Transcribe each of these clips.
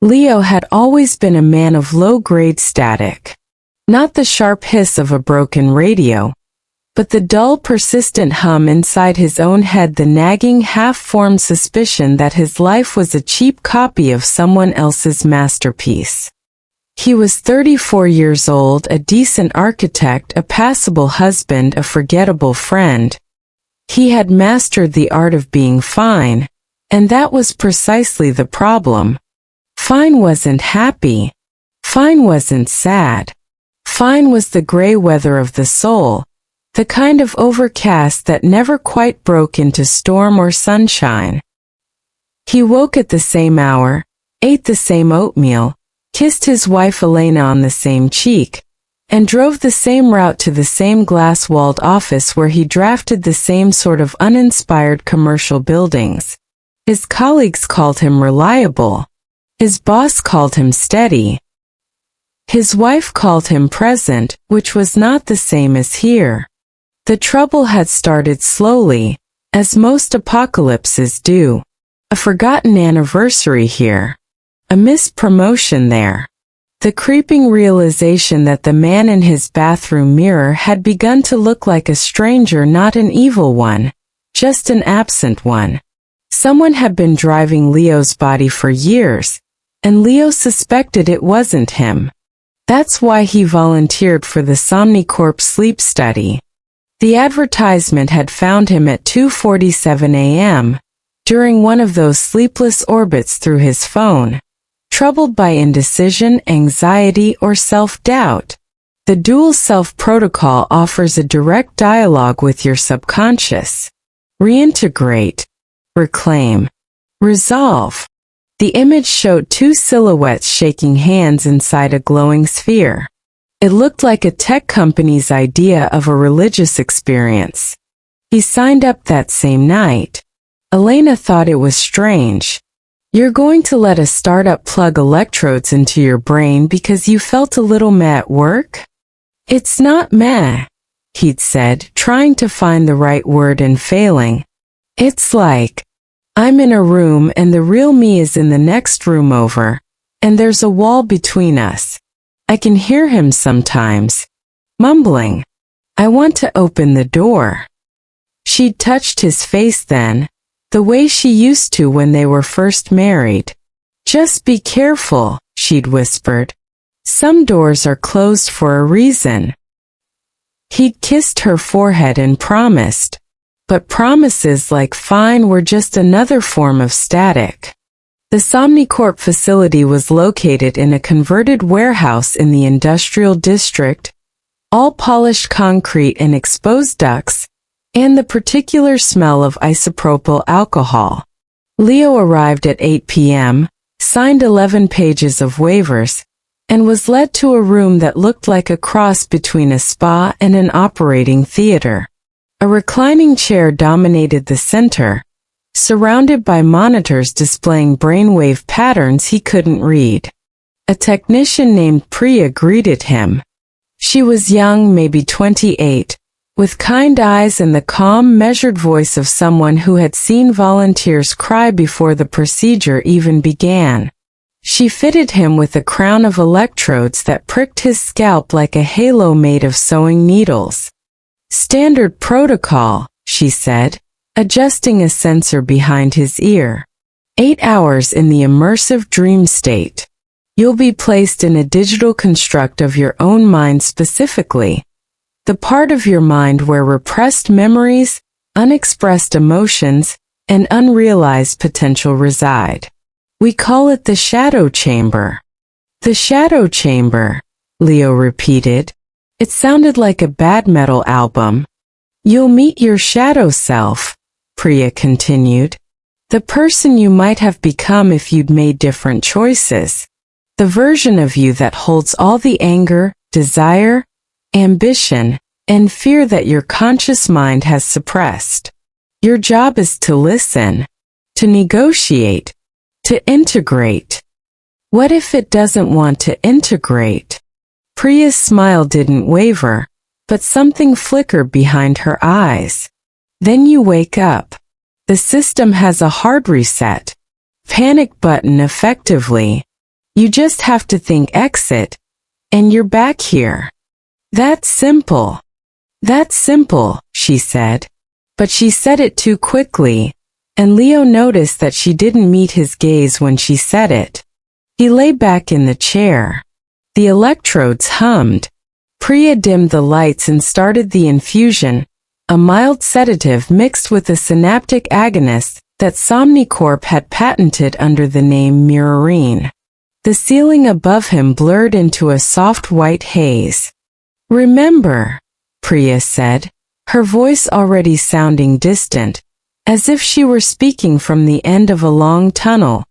Leo had always been a man of low-grade static. Not the sharp hiss of a broken radio, but the dull, persistent hum inside his own head, the nagging, half-formed suspicion that his life was a cheap copy of someone else's masterpiece. He was 34 years old, a decent architect, a passable husband, a forgettable friend. He had mastered the art of being fine, and that was precisely the problem. Fine wasn't happy. Fine wasn't sad. Fine was the gray weather of the soul, the kind of overcast that never quite broke into storm or sunshine. He woke at the same hour, ate the same oatmeal, kissed his wife Elena on the same cheek, and drove the same route to the same glass-walled office where he drafted the same sort of uninspired commercial buildings. His colleagues called him reliable. His boss called him steady. His wife called him present, which was not the same as here. The trouble had started slowly, as most apocalypses do. A forgotten anniversary here. A missed promotion there. The creeping realization that the man in his bathroom mirror had begun to look like a stranger, not an evil one, just an absent one. Someone had been driving Leo's body for years, and Leo suspected it wasn't him. That's why he volunteered for the Somnicorp sleep study. The advertisement had found him at 2:47 a.m., during one of those sleepless orbits through his phone, troubled by indecision, anxiety, or self-doubt. The dual self protocol offers a direct dialogue with your subconscious. Reintegrate. Reclaim. Resolve. The image showed two silhouettes shaking hands inside a glowing sphere. It looked like a tech company's idea of a religious experience. He signed up that same night. Elena thought it was strange. You're going to let a startup plug electrodes into your brain because you felt a little meh at work? It's not meh, he'd said, trying to find the right word and failing. It's like, I'm in a room and the real me is in the next room over, and there's a wall between us. I can hear him sometimes, mumbling, I want to open the door. She'd touched his face then, the way she used to when they were first married. Just be careful, she'd whispered. Some doors are closed for a reason. He'd kissed her forehead and promised. But promises like fine were just another form of static. The Somnicorp facility was located in a converted warehouse in the industrial district, all polished concrete and exposed ducts, and the particular smell of isopropyl alcohol. Leo arrived at 8 p.m., signed 11 pages of waivers, and was led to a room that looked like a cross between a spa and an operating theater. A reclining chair dominated the center, surrounded by monitors displaying brainwave patterns he couldn't read. A technician named Priya greeted him. She was young, maybe 28, with kind eyes and the calm, measured voice of someone who had seen volunteers cry before the procedure even began. She fitted him with a crown of electrodes that pricked his scalp like a halo made of sewing needles. Standard protocol, she said, adjusting a sensor behind his ear. 8 hours in the immersive dream state. You'll be placed in a digital construct of your own mind, specifically the part of your mind where repressed memories, unexpressed emotions, and unrealized potential reside. We call it the shadow chamber. The shadow chamber, Leo repeated. It sounded like a bad metal album. You'll meet your shadow self, Priya continued. The person you might have become if you'd made different choices. The version of you that holds all the anger, desire, ambition, and fear that your conscious mind has suppressed. Your job is to listen, to negotiate, to integrate. What if it doesn't want to integrate? Priya's smile didn't waver, but something flickered behind her eyes. Then you wake up. The system has a hard reset. Panic button effectively. You just have to think exit, and you're back here. That's simple. That's simple, she said. But she said it too quickly, and Leo noticed that she didn't meet his gaze when she said it. He lay back in the chair. The electrodes hummed. Priya dimmed the lights and started the infusion, a mild sedative mixed with a synaptic agonist that Somnicorp had patented under the name Mirrorine. The ceiling above him blurred into a soft white haze. Remember, Priya said, her voice already sounding distant, as if she were speaking from the end of a long tunnel.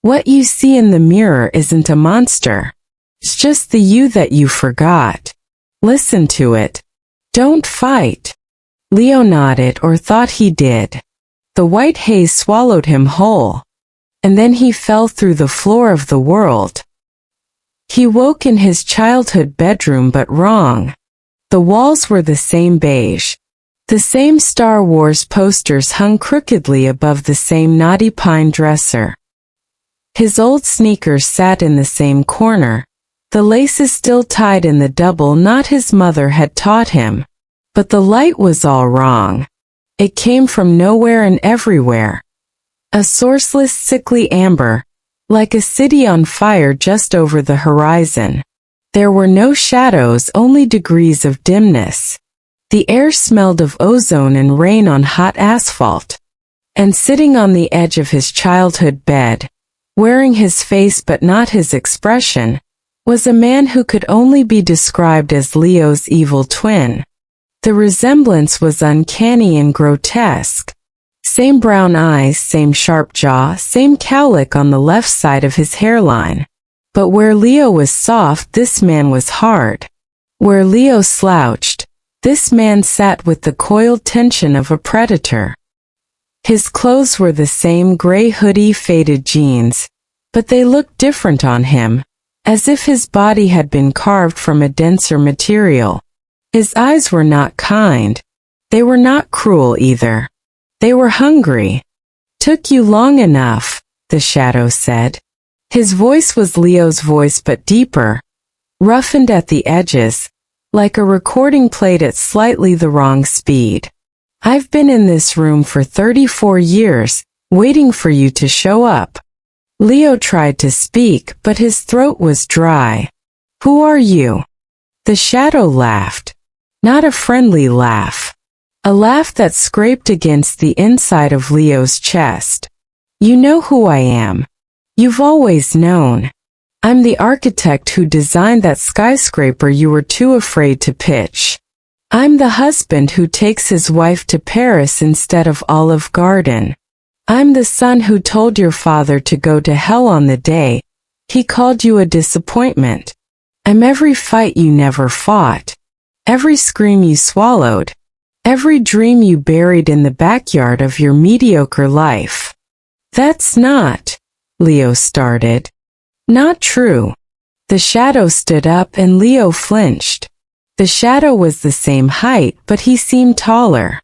What you see in the mirror isn't a monster. It's just the you that you forgot. Listen to it. Don't fight. Leo nodded, or thought he did. The white haze swallowed him whole. And then he fell through the floor of the world. He woke in his childhood bedroom, but wrong. The walls were the same beige. The same Star Wars posters hung crookedly above the same knotty pine dresser. His old sneakers sat in the same corner, the laces still tied in the double knot his mother had taught him. But the light was all wrong. It came from nowhere and everywhere. A sourceless, sickly amber, like a city on fire just over the horizon. There were no shadows, only degrees of dimness. The air smelled of ozone and rain on hot asphalt. And sitting on the edge of his childhood bed, wearing his face but not his expression, was a man who could only be described as Leo's evil twin. The resemblance was uncanny and grotesque. Same brown eyes, same sharp jaw, same cowlick on the left side of his hairline. But where Leo was soft, this man was hard. Where Leo slouched, this man sat with the coiled tension of a predator. His clothes were the same gray hoodie, faded jeans, but they looked different on him, as if his body had been carved from a denser material. His eyes were not kind. They were not cruel either. They were hungry. Took you long enough, the shadow said. His voice was Leo's voice but deeper, roughened at the edges, like a recording played at slightly the wrong speed. I've been in this room for 34 years, waiting for you to show up. Leo tried to speak, but his throat was dry. Who are you? The shadow laughed. Not a friendly laugh. A laugh that scraped against the inside of Leo's chest. You know who I am. You've always known. I'm the architect who designed that skyscraper you were too afraid to pitch. I'm the husband who takes his wife to Paris instead of Olive Garden. I'm the son who told your father to go to hell on the day he called you a disappointment. I'm every fight you never fought. Every scream you swallowed. Every dream you buried in the backyard of your mediocre life. That's not, Leo started. Not true. The shadow stood up and Leo flinched. The shadow was the same height, but he seemed taller.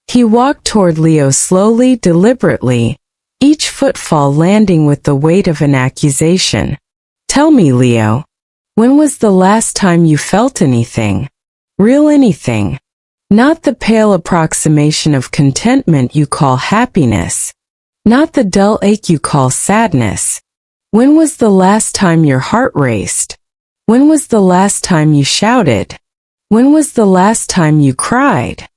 He walked toward Leo slowly, deliberately, each footfall landing with the weight of an accusation. Tell me, Leo, when was the last time you felt anything? Real anything? Not the pale approximation of contentment you call happiness. Not the dull ache you call sadness. When was the last time your heart raced? When was the last time you shouted? When was the last time you cried?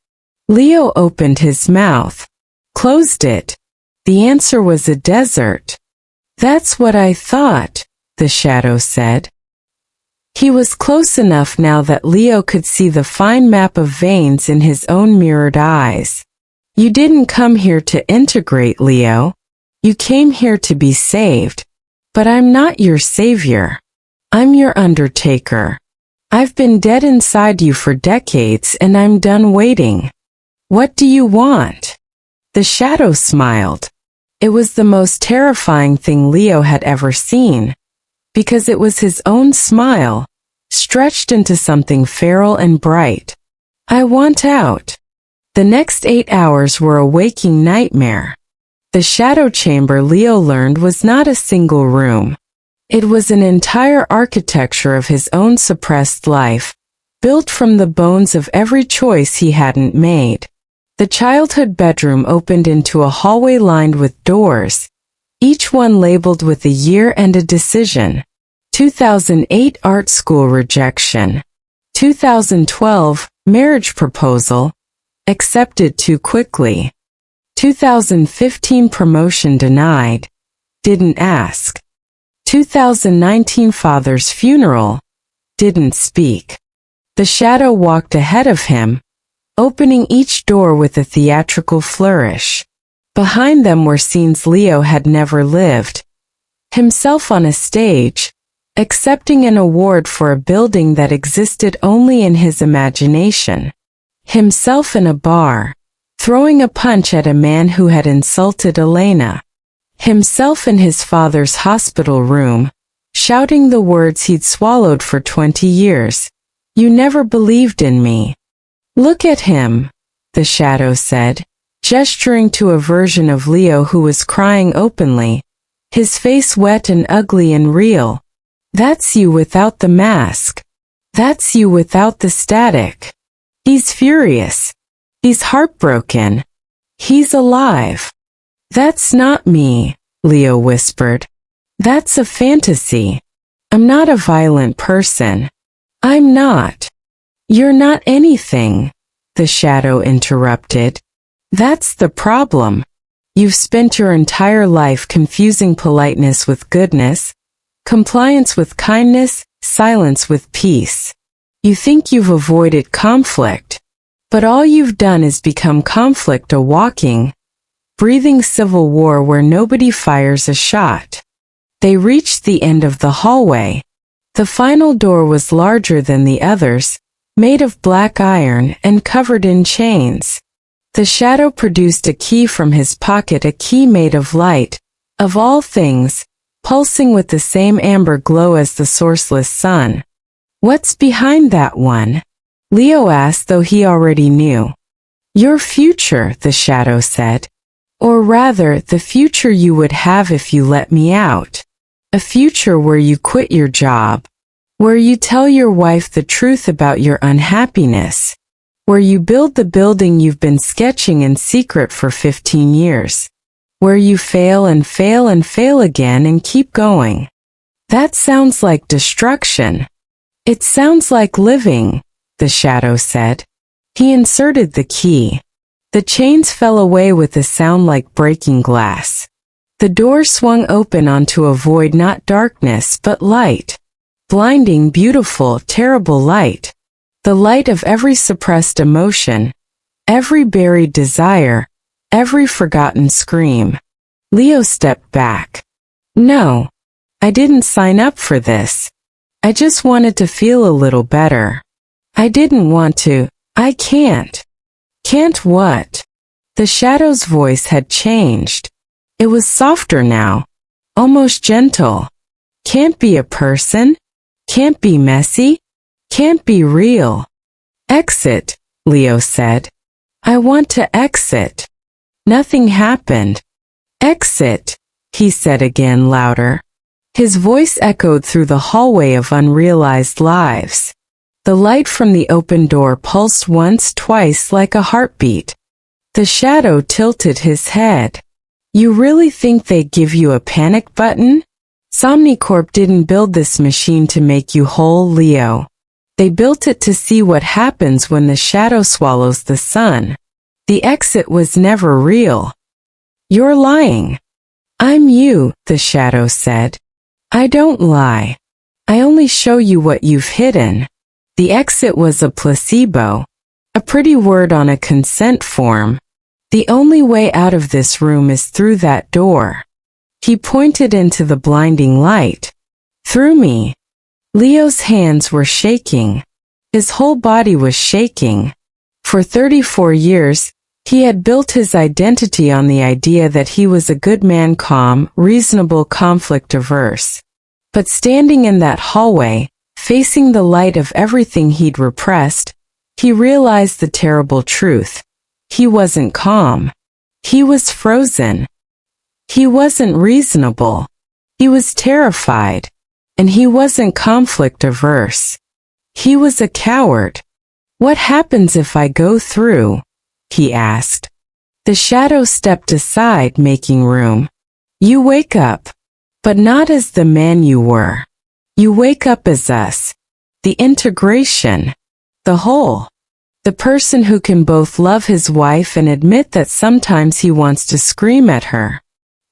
Leo opened his mouth, closed it. The answer was a desert. That's what I thought, the shadow said. He was close enough now that Leo could see the fine map of veins in his own mirrored eyes. You didn't come here to integrate, Leo. You came here to be saved. But I'm not your savior. I'm your undertaker. I've been dead inside you for decades and I'm done waiting. What do you want? The shadow smiled. It was the most terrifying thing Leo had ever seen, because it was his own smile, stretched into something feral and bright. I want out. The next 8 hours were a waking nightmare. The shadow chamber, Leo learned, was not a single room. It was an entire architecture of his own suppressed life, built from the bones of every choice he hadn't made. The childhood bedroom opened into a hallway lined with doors, each one labeled with a year and a decision. 2008 art school rejection. 2012 marriage proposal, accepted too quickly. 2015 promotion denied, didn't ask. 2019 father's funeral, didn't speak. The shadow walked ahead of him, opening each door with a theatrical flourish. Behind them were scenes Leo had never lived. Himself on a stage, accepting an award for a building that existed only in his imagination. Himself in a bar, throwing a punch at a man who had insulted Elena. Himself in his father's hospital room, shouting the words he'd swallowed for 20 years. "You never believed in me." "Look at him," the shadow said, gesturing to a version of Leo who was crying openly, his face wet and ugly and real. "That's you without the mask. That's you without the static." "He's furious. He's heartbroken. He's alive." "That's not me," Leo whispered. "That's a fantasy. I'm not a violent person. I'm not." "You're not anything," the shadow interrupted. "That's the problem. You've spent your entire life confusing politeness with goodness, compliance with kindness, silence with peace. You think you've avoided conflict, but all you've done is become conflict, a walking, breathing civil war where nobody fires a shot." They reached the end of the hallway. The final door was larger than the others, made of black iron and covered in chains. The shadow produced a key from his pocket, a key made of light, of all things, pulsing with the same amber glow as the sourceless sun. "What's behind that one?" Leo asked, though he already knew. "Your future," the shadow said. "Or rather, the future you would have if you let me out. A future where you quit your job. Where you tell your wife the truth about your unhappiness. Where you build the building you've been sketching in secret for 15 years. Where you fail and fail and fail again and keep going." "That sounds like destruction." "It sounds like living," the shadow said. He inserted the key. The chains fell away with a sound like breaking glass. The door swung open onto a void, not darkness but light. Blinding, beautiful, terrible light. The light of every suppressed emotion, every buried desire, every forgotten scream. Leo stepped back. "No, I didn't sign up for this. I just wanted to feel a little better. I didn't want to. I can't." "Can't what?" The shadow's voice had changed. It was softer now, almost gentle. "Can't be a person? Can't be messy? Can't be real?" "Exit," Leo said. "I want to exit." Nothing happened. "Exit," he said again, louder. His voice echoed through the hallway of unrealized lives. The light from the open door pulsed once, twice, like a heartbeat. The shadow tilted his head. "You really think they give you a panic button? Somnicorp didn't build this machine to make you whole, Leo. They built it to see what happens when the shadow swallows the sun. The exit was never real." "You're lying." "I'm you," the shadow said. "I don't lie. I only show you what you've hidden. The exit was a placebo. A pretty word on a consent form. The only way out of this room is through that door." He pointed into the blinding light. "Through me." Leo's hands were shaking. His whole body was shaking. For 34 years, he had built his identity on the idea that he was a good man, calm, reasonable, conflict-averse. But standing in that hallway, facing the light of everything he'd repressed, he realized the terrible truth. He wasn't calm. He was frozen. He wasn't reasonable. He was terrified. And he wasn't conflict averse. He was a coward. What happens if I go through? He asked. The shadow stepped aside, making room. You wake up. But not as the man you were. You wake up as us. The integration. The whole. The person who can both love his wife and admit that sometimes he wants to scream at her.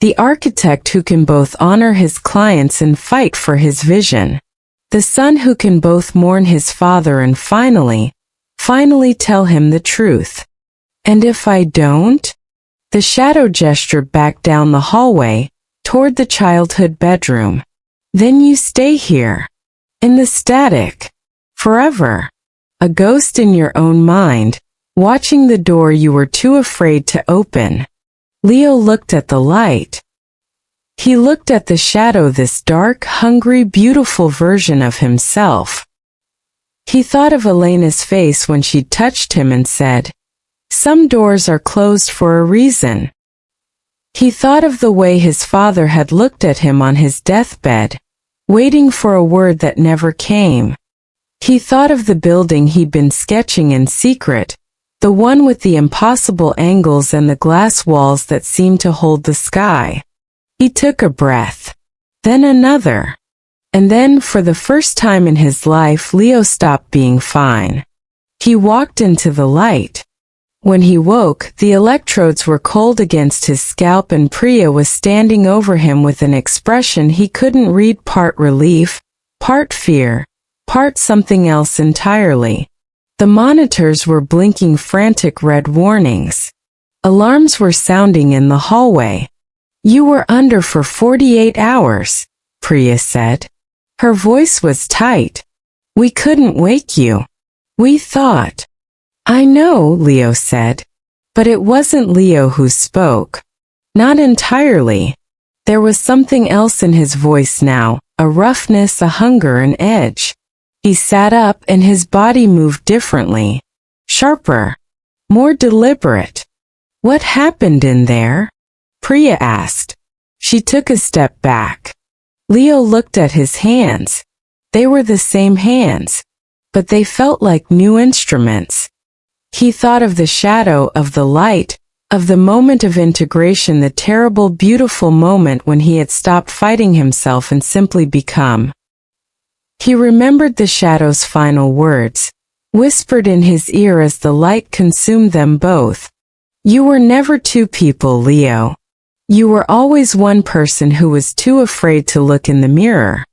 The architect who can both honor his clients and fight for his vision. The son who can both mourn his father and finally tell him the truth. And if I don't? The shadow gestured back down the hallway, toward the childhood bedroom. Then you stay here. In the static. Forever. A ghost in your own mind, watching the door you were too afraid to open. Leo looked at the light. He looked at the shadow, this dark, hungry, beautiful version of himself. He thought of Elena's face when she touched him and said, "Some doors are closed for a reason." He thought of the way his father had looked at him on his deathbed, waiting for a word that never came. He thought of the building he'd been sketching in secret, the one with the impossible angles and the glass walls that seemed to hold the sky. He took a breath. Then another. And then, for the first time in his life, Leo stopped being fine. He walked into the light. When he woke, the electrodes were cold against his scalp and Priya was standing over him with an expression he couldn't read, part relief, part fear, part something else entirely. The monitors were blinking frantic red warnings. Alarms were sounding in the hallway. You were under for 48 hours, Priya said. Her voice was tight. We couldn't wake you. We thought. I know, Leo said. But it wasn't Leo who spoke. Not entirely. There was something else in his voice now, a roughness, a hunger, an edge. He sat up and his body moved differently. Sharper. More deliberate. What happened in there? Priya asked. She took a step back. Leo looked at his hands. They were the same hands, but they felt like new instruments. He thought of the shadow, of the light, of the moment of integration, the terrible, beautiful moment when he had stopped fighting himself and simply become. He remembered the shadow's final words, whispered in his ear as the light consumed them both. You were never two people, Leo. You were always one person who was too afraid to look in the mirror.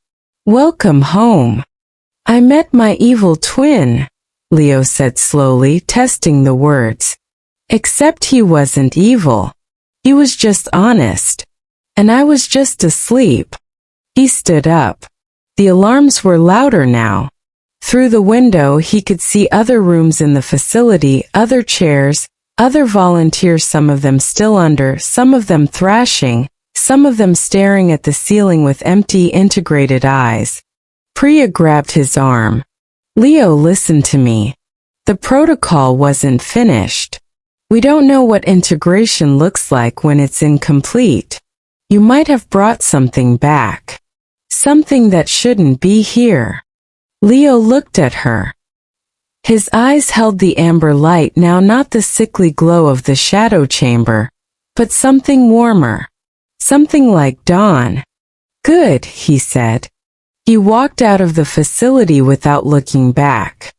Welcome home. I met my evil twin, Leo said slowly, testing the words. Except he wasn't evil. He was just honest. And I was just asleep. He stood up. The alarms were louder now. Through the window he could see other rooms in the facility, other chairs, other volunteers, some of them still under, some of them thrashing, some of them staring at the ceiling with empty, integrated eyes. Priya grabbed his arm. Leo, listen to me. The protocol wasn't finished. We don't know what integration looks like when it's incomplete. You might have brought something back. Something that shouldn't be here. Leo looked at her. His eyes held the amber light now, not the sickly glow of the shadow chamber, but something warmer. Something like dawn. Good, he said. He walked out of the facility without looking back.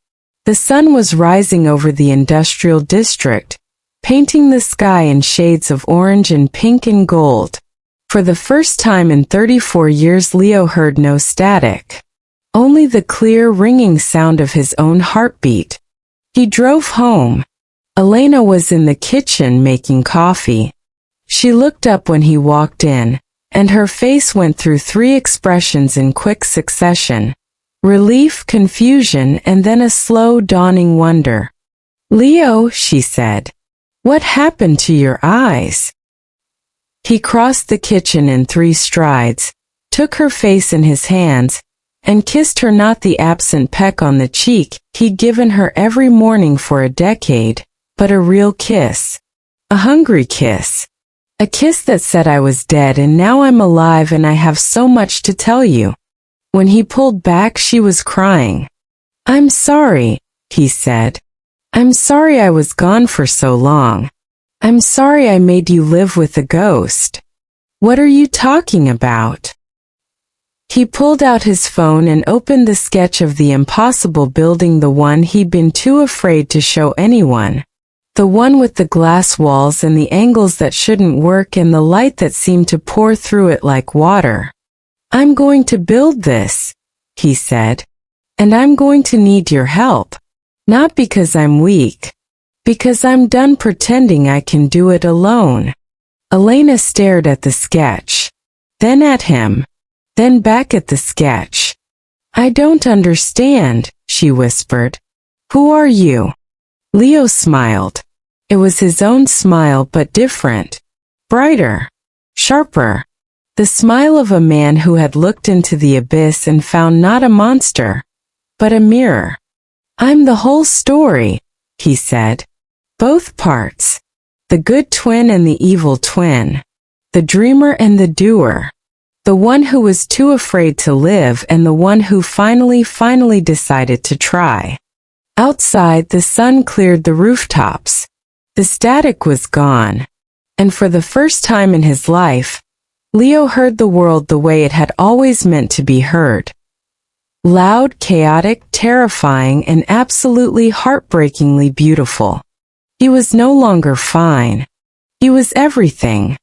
The sun was rising over the industrial district, painting the sky in shades of orange and pink and gold. For the first time in 34 years, Leo heard no static. Only the clear, ringing sound of his own heartbeat. He drove home. Elena was in the kitchen making coffee. She looked up when he walked in, and her face went through 3 expressions in quick succession. Relief, confusion, and then a slow, dawning wonder. Leo, she said. What happened to your eyes? He crossed the kitchen in 3 strides, took her face in his hands, and kissed her, not the absent peck on the cheek he'd given her every morning for a decade, but a real kiss. A hungry kiss. A kiss that said, I was dead and now I'm alive and I have so much to tell you. When he pulled back, she was crying. "I'm sorry," he said. "I'm sorry I was gone for so long. I'm sorry I made you live with a ghost." "What are you talking about?" He pulled out his phone and opened the sketch of the impossible building, the one he'd been too afraid to show anyone. The one with the glass walls and the angles that shouldn't work and the light that seemed to pour through it like water. "I'm going to build this," he said. "And I'm going to need your help. Not because I'm weak. Because I'm done pretending I can do it alone." Elena stared at the sketch. Then at him. Then back at the sketch. "I don't understand," she whispered. "Who are you?" Leo smiled. It was his own smile, but different. Brighter. Sharper. The smile of a man who had looked into the abyss and found not a monster, but a mirror. "I'm the whole story," he said. "Both parts. The good twin and the evil twin. The dreamer and the doer. The one who was too afraid to live and the one who finally decided to try." Outside, the sun cleared the rooftops. The static was gone. And for the first time in his life, Leo heard the world the way it had always meant to be heard. Loud, chaotic, terrifying, and absolutely heartbreakingly beautiful. He was no longer fine. He was everything.